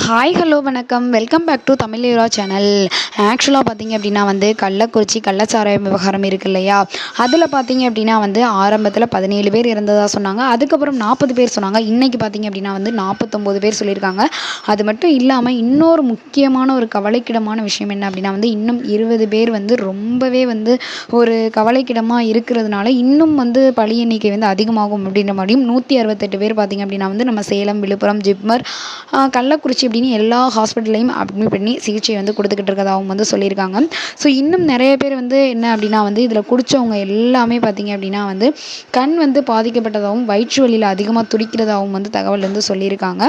Hi hello வணக்கம் welcome back to Tamil யூரா channel. ஆக்சுவலாக பார்த்தீங்க அப்படின்னா கள்ளக்குறிச்சி கள்ளச்சாராயம் விவகாரம் இருக்கு இல்லையா, அதில் பார்த்தீங்க அப்படின்னா ஆரம்பத்தில் 17 பேர் இறந்ததாக சொன்னாங்க. அதுக்கப்புறம் 40 பேர் சொன்னாங்க. இன்றைக்கி பார்த்தீங்க அப்படின்னா 49 பேர் சொல்லியிருக்காங்க. அது மட்டும் இல்லாமல் இன்னொரு முக்கியமான ஒரு கவலைக்கிடமான விஷயம் என்ன அப்படின்னா இன்னும் 20 பேர் ரொம்பவே ஒரு கவலைக்கிடமாக இருக்கிறதுனால இன்னும் பலி எண்ணிக்கை அதிகமாகும் அப்படின்ற மாதிரியும் 168 பேர் பார்த்தீங்க அப்படின்னா நம்ம சேலம், விழுப்புரம், ஜிப்மர், கள்ளக்குறிச்சி அப்படின்னு எல்லா ஹாஸ்பிட்டல்லையும் அட்மிட் பண்ணி சிகிச்சை கொடுத்துக்கிட்டு இருக்கதாகவும் சொல்லியிருக்காங்க. ஸோ இன்னும் நிறைய பேர் என்ன அப்படின்னா இதில் குடித்தவங்க எல்லாமே பார்த்தீங்க அப்படின்னா கண் பாதிக்கப்பட்டதாகவும் வயிற்று வலியில் அதிகமாக துடிக்கிறதாகவும் தகவல் சொல்லியிருக்காங்க.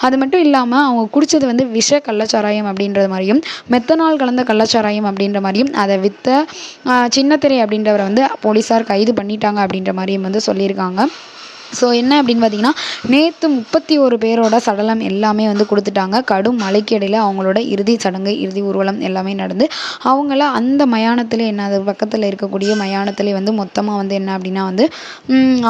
அது மட்டும் இல்லாமல் அவங்க குடித்தது விஷ கள்ளச்சாராயம் அப்படின்றது மாதிரியும் மெத்தனால் கலந்த கள்ளச்சாராயம் அப்படின்ற மாதிரியும் அதை விற்ற சின்னத்திரை அப்படின்றவரை போலீஸார் கைது பண்ணிட்டாங்க அப்படின்ற மாதிரியும் சொல்லியிருக்காங்க. ஸோ என்ன அப்படின்னு பார்த்தீங்கன்னா நேற்று 31 பேரோட சடலம் எல்லாமே கொடுத்துட்டாங்க. கடும் மழைக்கு இடையில் அவங்களோட இறுதி சடங்கு, இறுதி ஊர்வலம் எல்லாமே நடந்து அவங்கள அந்த மயானத்தில் அது பக்கத்தில் இருக்கக்கூடிய மயானத்தில் மொத்தமாக என்ன அப்படின்னா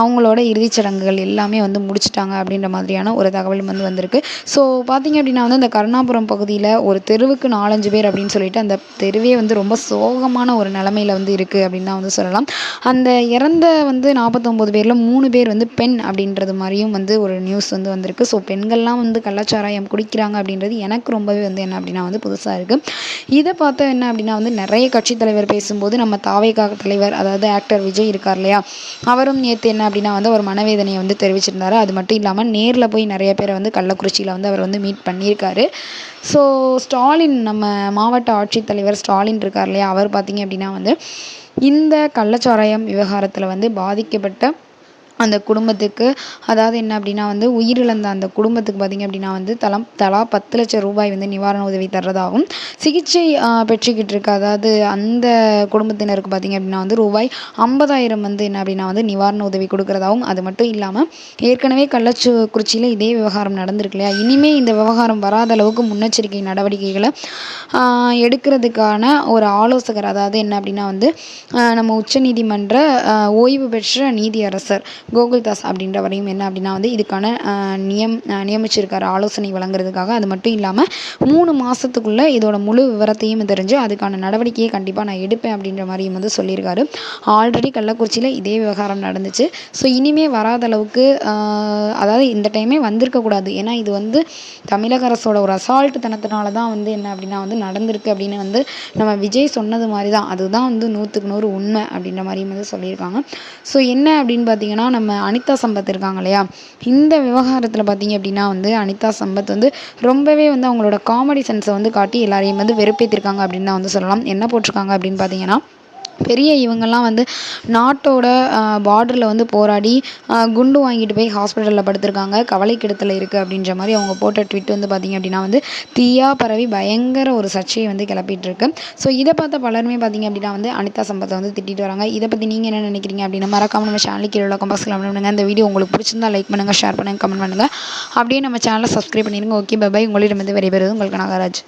அவங்களோட இறுதி சடங்குகள் எல்லாமே முடிச்சிட்டாங்க அப்படின்ற மாதிரியான ஒரு தகவல் வந்திருக்கு. ஸோ பார்த்தீங்க அப்படின்னா இந்த கருணாபுரம் பகுதியில் ஒரு தெருவுக்கு 4-5 பேர் அப்படின்னு சொல்லிட்டு அந்த தெருவே ரொம்ப சோகமான ஒரு நிலமையில இருக்குது அப்படின்னு தான் சொல்லலாம். அந்த இறந்த 49 பேரில் 3 பேர் பெண் அப்படின்றது மாதிரியும் ஒரு நியூஸ் வந்திருக்கு. ஸோ பெண்கள்லாம் கள்ளச்சாராயம் குடிக்கிறாங்க அப்படின்றது எனக்கு ரொம்பவே என்ன அப்படின்னா புதுசாக இருக்குது. இதை பார்த்தா என்ன அப்படின்னா நிறைய கட்சி தலைவர் பேசும்போது நம்ம தாவேகா தலைவர், அதாவது ஆக்டர் விஜய் இருக்கார் இல்லையா, அவரும் நேற்று என்ன அப்படின்னா ஒரு மனவேதனையை தெரிவிச்சிருந்தாரு. அது மட்டும் இல்லாமல் நேரில் போய் நிறைய பேரை கள்ளக்குறிச்சியில் அவர் மீட் பண்ணியிருக்காரு. ஸோ ஸ்டாலின், நம்ம மாவட்ட ஆட்சித்தலைவர் ஸ்டாலின் இருக்கார் இல்லையா, அவர் பார்த்தீங்க அப்படின்னா இந்த கள்ளச்சாராயம் விவகாரத்தில் பாதிக்கப்பட்ட அந்த குடும்பத்துக்கு, அதாவது என்ன அப்படின்னா உயிரிழந்த அந்த குடும்பத்துக்கு பார்த்திங்க அப்படின்னா தலா 10 லட்சம் ரூபாய் நிவாரண உதவி தர்றதாகவும், சிகிச்சை பெற்றுக்கிட்டு இருக்க அதாவது அந்த குடும்பத்தினருக்கு பார்த்திங்க அப்படின்னா ரூபாய் 50,000 என்ன அப்படின்னா நிவாரண உதவி கொடுக்குறதாகவும், அது மட்டும் இல்லாமல் ஏற்கனவே கள்ளக்குறிச்சியில் இதே விவகாரம் நடந்திருக்கு இல்லையா, இனிமேல் இந்த விவகாரம் வராத அளவுக்கு முன்னெச்சரிக்கை நடவடிக்கைகளை எடுக்கிறதுக்கான ஒரு ஆலோசகர், அதாவது என்ன அப்படின்னா நம்ம உச்சநீதிமன்ற ஓய்வு பெற்ற நீதியரசர் கோகுல்தாஸ் அப்படின்றவரையும் என்ன அப்படின்னா இதுக்கான நியமிச்சிருக்காரு ஆலோசனை வழங்குறதுக்காக. அது மட்டும் இல்லாமல் 3 மாதத்துக்குள்ளே இதோட முழு விவரத்தையும் தெரிஞ்சு அதுக்கான நடவடிக்கையை கண்டிப்பாக நான் எடுப்பேன் அப்படின்ற மாதிரியும் சொல்லியிருக்காரு. ஆல்ரெடி கள்ளக்குறிச்சியில் இதே விவகாரம் நடந்துச்சு. ஸோ இனிமேல் வராத அளவுக்கு, அதாவது இந்த டைமே வந்திருக்கக்கூடாது. ஏன்னா இது தமிழக அரசோட ஒரு அசால்ட்டு தனத்தினால தான் என்ன அப்படின்னா நடந்திருக்கு அப்படின்னு நம்ம விஜய் சொன்னது மாதிரி தான், அதுதான் 100க்கு 100 உண்மை அப்படின்ற மாதிரியும் சொல்லியிருக்காங்க. ஸோ என்ன அப்படின்னு பார்த்தீங்கன்னா நம்ம அனிதா சம்பத் இருக்காங்க இல்லையா, இந்த விவகாரத்தில் பார்த்தீங்க அப்படின்னா அனிதா சம்பத் ரொம்பவே அவங்களோட காமெடி சென்ஸை காட்டி எல்லாரையும் வெறுப்பேற்றிருக்காங்க அப்படின்னு தான் சொல்லலாம். என்ன போட்டிருக்காங்க அப்படின்னு பார்த்தீங்கன்னா, பெரிய இவங்கெல்லாம் நாட்டோட பார்டரில் போராடி குண்டு வாங்கிட்டு போய் ஹாஸ்பிட்டலில் படுத்திருக்காங்க, கவலைக்கிடத்தில் இருக்குது அப்படின்ற மாதிரி அவங்க போட்ட ட்வீட் பார்த்திங்க அப்படின்னா தீயா பரவி பயங்கர ஒரு சர்ச்சையை கிளப்பிட்டு இருக்கு. ஸோ இதை பார்த்த பலருமே பார்த்திங்க அப்படின்னா அனிதா சம்பத்தை திட்டிட்டு வராங்க. இதை பற்றி நீங்கள் என்ன நினைக்கிறீங்க அப்படின்னு மறக்காம நம்ம சேனலுக்கு கீழே கமெண்ட்ஸ் பண்ணுங்கள். இந்த வீடியோ உங்களுக்கு பிடிச்சிருந்தா லைக் பண்ணுங்கள், ஷேர் பண்ணுங்கள், கமெண்ட் பண்ணுங்கள். அப்படியே நம்ம சேனலை சப்ஸ்கிரைப் பண்ணிடுங்க. Okay, bye. உங்களிடமிருந்து விடைபெறுவது உங்களுக்கு நாகராஜ்.